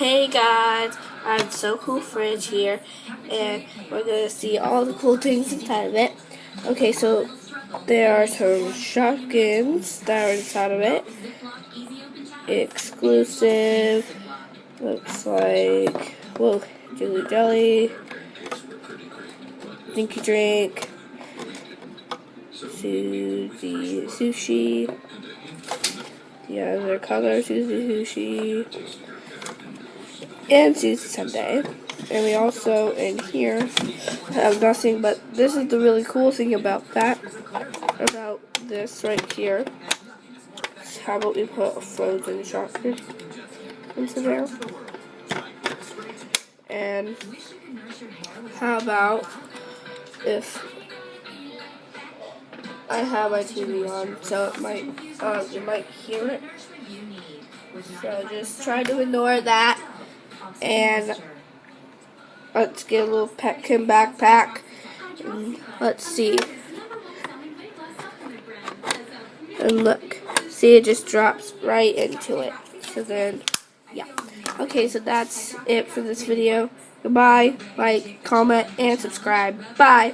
Hey guys, I have so cool fridge here, and we're gonna see all the cool things inside of it. Okay, so there are some shopkins that are inside of it. Exclusive, looks like, whoa, jelly, dinky drink, sushi, the other color, sushi, and Susie Sunday. And we also, in here, have nothing, but this is the really cool thing about this right here. How about we put a frozen chocolate into there? And how about if I have my TV on, so it might, you might hear it. So just try to ignore that. And let's get a little Petkin backpack. And let's see. And look. See, it just drops right into it. So then, yeah. Okay, so that's it for this video. Goodbye. Like, comment, and subscribe. Bye.